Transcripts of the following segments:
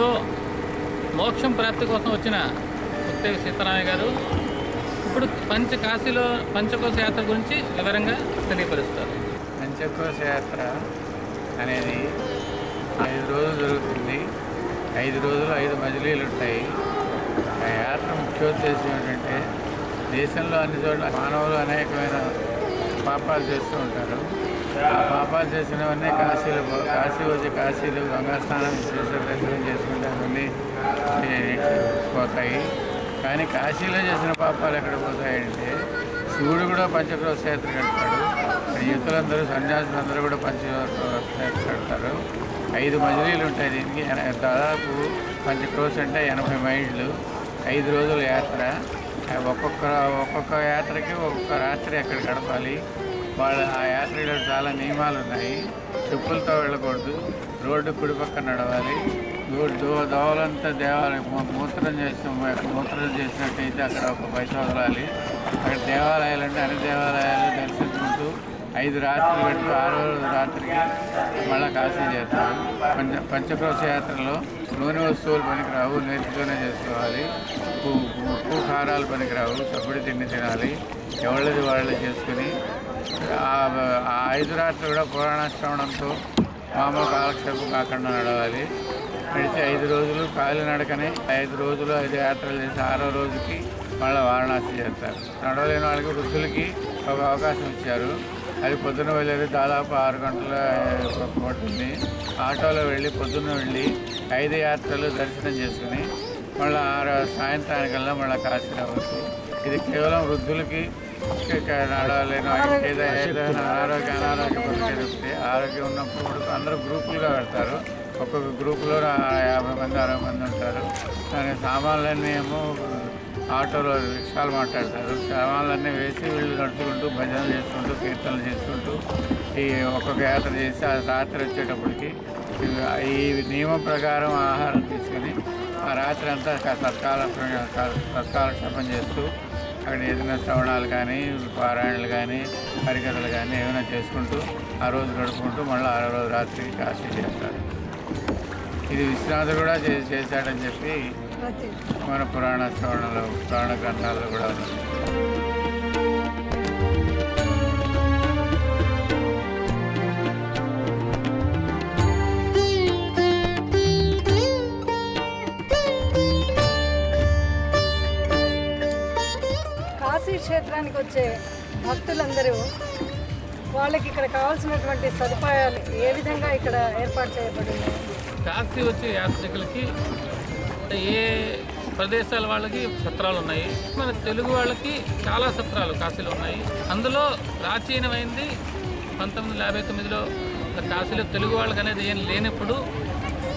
కాశీలో మోక్షం ప్రాప్తి కోసం వచ్చిన ముత్తేవి సీతారామయ్య గారు ఇప్పుడు కాశీలో పంచకోశ యాత్ర గురించి వివరంగా తెలియపరుస్తారు. పంచకోశ యాత్ర అనేది 5 రోజులు జరుగుతుంది. 5 రోజులు 5 మజిలీలు ఉంటాయి. ఆ యాత్ర ముఖ్యోద్దేశం ఏంటంటే దేశంలో అన్ని చోట్ల మానవులు అనేకమైన పాపాలు చేస్తూ ఉంటారు. ఆ పాపాలు చేసినవన్నీ కాశీ వచ్చి కాశీలు గంగా స్నానం చేసే దర్శనం చేసుకుంటే అవన్నీ పోతాయి. కానీ కాశీలో చేసిన పాపాలు ఎక్కడ పోతాయంటే శివుడు కూడా పంచక్రోశ యాత్ర కడతాడు. యువతులందరూ సన్యాసులందరూ కూడా పంచక్రోశ యాత్ర కడతారు. 5 మజిలీలు ఉంటాయి. దీనికి దాదాపు పంచక్రోశ అంటే 80 మైళ్ళు. 5 రోజుల యాత్ర. ఒక్కొక్క యాత్రకి ఒక్కొక్క రాత్రి అక్కడ గడపాలి. ఆ యాత్రలో చాలా నియమాలు ఉన్నాయి. చెప్పులతో వెళ్ళకూడదు. రోడ్డు కుడి పక్కన నడవాలి. దోవలంతా దేవాలయం మూత్రం చేసినట్టయితే అక్కడ ఒక పైసా వదలాలి. అక్కడ దేవాలయాలు అంటే అన్ని దేవాలయాలు దర్శించుకుంటూ 5 రాత్రులు పెడుతూ 6వ రాత్రికి మళ్ళీ కాశీ చేస్తారు. పంచక్రోశ యాత్రలో నూనె వస్తువులు పనికిరావు, నేతితోనే చేసుకోవాలి. ఉప్పు కారాలు పనికిరావు, సబ్బుడి తిండి తినాలి. ఎవరిది వాళ్ళు చేసుకుని ఆ 5 రాత్రులు కూడా పురాణ శ్రవణంతో మామూలు కాలక్షేపం కాకుండా నడవాలి. నడిచి 5 రోజులు కాలినడకని 5 రోజులు 5 యాత్రలు చేసి 6వ రోజుకి మళ్ళీ వారణాసి చేస్తారు. నడవలేని వాళ్ళకి వృద్ధులకి ఒక అవకాశం ఇచ్చారు. అది పొద్దున వెళ్ళేది దాదాపు 6 గంటల పడుతుంది. ఆటోలో వెళ్ళి పొద్దున్న వెళ్ళి 5 యాత్రలు దర్శనం చేసుకుని మళ్ళీ సాయంత్రానికల్లా మళ్ళీ కాశీ రావచ్చు. ఇది కేవలం వృద్ధులకి నడవలేని ఏదైనా అనారోగ్య పరిస్థితి ఆరోగ్యం ఉన్నప్పుడు అందరూ గ్రూపులుగా పెడతారు. ఒక్కొక్క గ్రూపులో 50 మంది 60 మంది ఉంటారు. దాని సామాన్లన్నీ ఏమో ఆటోలో రిక్షాలు మాట్లాడతారు. సామాన్లన్నీ వేసి వీళ్ళు నడుచుకుంటూ భజనలు చేసుకుంటూ కీర్తనలు చేసుకుంటూ ఈ ఒక్కొక్క యాత్ర చేసి ఆ రాత్రి వచ్చేటప్పటికి ఈ నియమం ప్రకారం ఆహారం తీసుకుని ఆ రాత్రి అంతా సత్కాలక్షేపం చేస్తూ అక్కడ ఏదైనా శ్రవణాలు కానీ పారాయణలు కానీ హరికథలు కానీ ఏమైనా చేసుకుంటూ ఆ రోజు గడుపుకుంటూ మళ్ళీ 6వ రోజు రాత్రికి కాశీ చేస్తారు. ఇది విశ్వనాథుడు కూడా చేశాడని చెప్పి మన పురాణ గ్రంథాల్లో కూడా ఉంది. కాశీ క్షేత్రానికి వచ్చే భక్తులందరూ వాళ్ళకి ఇక్కడ కావాల్సినటువంటి సదుపాయాలు ఏ విధంగా ఇక్కడ ఏర్పాటు చేయబడింది? కాశీ వచ్చే యాత్రికులకి ఏ ప్రదేశాల వాళ్ళకి సత్రాలు ఉన్నాయి. మన తెలుగు వాళ్ళకి చాలా సత్రాలు కాశీలో ఉన్నాయి. అందులో ప్రాచీనమైంది 1959లో కాశీలో తెలుగు వాళ్ళకి అనేది ఏం లేనప్పుడు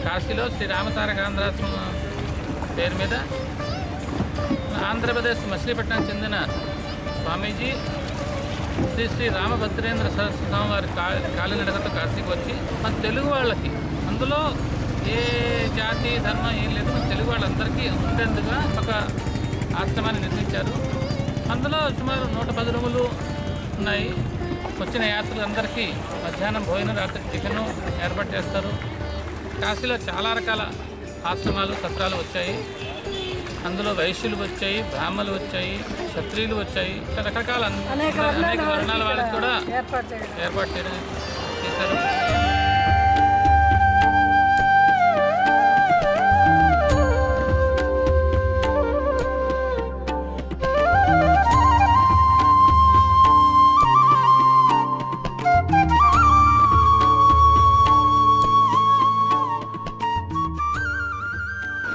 కాశీలో శ్రీ రామతారకాంధ్రాశ్రమం పేరు మీద ఆంధ్రప్రదేశ్ మచిలీపట్నం చెందిన స్వామీజీ శ్రీ రామభద్రేంద్ర సరస్వతి స్వామి వారి కాలినడకతో కాశీకి వచ్చి మన తెలుగు వాళ్ళకి అందులో ఏ జాతి ధర్మం ఏం లేదు, మన తెలుగు వాళ్ళందరికీ ఉండేందుగా ఒక ఆశ్రమాన్ని నిర్మించారు. అందులో సుమారు 110 రూములు ఉన్నాయి. వచ్చిన యాత్రికులందరికీ మధ్యాహ్నం భోజనం, రాత్రి టిఫిన్ ఏర్పాటు చేస్తారు. కాశీలో చాలా రకాల ఆశ్రమాలు సత్రాలు వచ్చాయి. అందులో వైశ్యులు వచ్చాయి, బ్రాహ్మణులు వచ్చాయి, క్షత్రియులు వచ్చాయి. రకరకాల అనేక వర్ణాల వాళ్ళకి కూడా ఏర్పాటు చేశారు.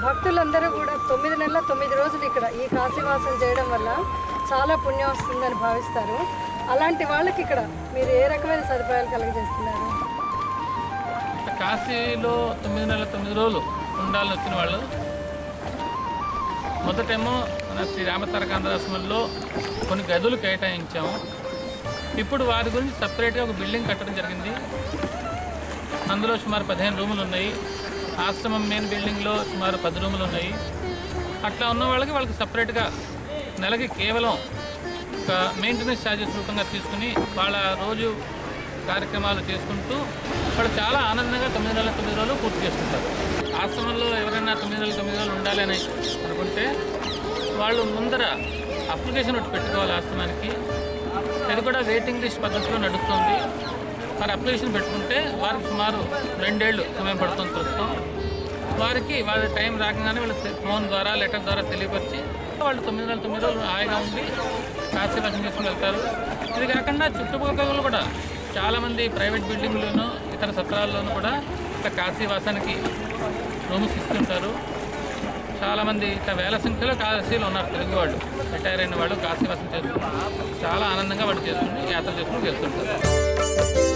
భక్తులందరూ కూడా 9 నెలల 9 రోజులు ఇక్కడ ఈ కాశీవాసం చేయడం వల్ల చాలా పుణ్యం వస్తుందని భావిస్తారు. అలాంటి వాళ్ళకి ఇక్కడ మీరు ఏ రకమైన సదుపాయాలు కలుగజేస్తున్నారు? కాశీలో 9 నెలల 9 రోజులు ఉండాలని వచ్చిన వాళ్ళు మొదటేమో మన శ్రీ రామతారకాంధ్రాశ్రమంలో కొన్ని గదులు కేటాయించాము. ఇప్పుడు వారి గురించి సపరేట్గా ఒక బిల్డింగ్ కట్టడం జరిగింది. అందులో సుమారు 15 రూములు ఉన్నాయి. ఆశ్రమం మెయిన్ బిల్డింగ్లో సుమారు 10 రూములు ఉన్నాయి. అట్లా ఉన్న వాళ్ళకి సపరేట్గా నెలకి కేవలం ఒక మెయింటెనెన్స్ ఛార్జెస్ రూపంగా తీసుకుని వాళ్ళ రోజు కార్యక్రమాలు చేసుకుంటూ వాళ్ళు చాలా ఆనందంగా 9 నెలల 9 రోజులు పూర్తి చేసుకుంటారు. ఆశ్రమంలో ఎవరైనా 9 నెలల 9 రోజులు ఉండాలి అని అనుకుంటే వాళ్ళు ముందర అప్లికేషన్ ఒకటి పెట్టుకోవాలి ఆశ్రమానికి. అది కూడా వెయిటింగ్ లిస్ట్ పద్ధతిలో నడుస్తుంది. మరి అప్లికేషన్ పెట్టుకుంటే వారికి సుమారు 2 ఏళ్ళు సమయం పడుతుంది ప్రస్తుతం. వారికి వాళ్ళ టైం రాగానే వాళ్ళు ఫోన్ ద్వారా లెటర్ ద్వారా తెలియపరిచి వాళ్ళు 9 నెలల 9 రోజులు హాయిగా ఉండి కాశీవాసం చేసుకుని వెళ్తారు. ఇది కాకుండా చుట్టుపక్కల కూడా చాలామంది ప్రైవేట్ బిల్డింగ్లోనూ ఇతర సత్రాల్లోనూ కూడా ఇట్లా కాశీవాసానికి రూమ్స్ ఇస్తుంటారు. చాలామంది ఇట్లా వేల సంఖ్యలో కాశీలో ఉన్నారు తెలుగు వాళ్ళు, రిటైర్ అయిన వాళ్ళు కాశీవాసం చేస్తున్నారు. చాలా ఆనందంగా వాళ్ళు చేసుకుని యాత్ర చేసుకుని వెళ్తుంటారు.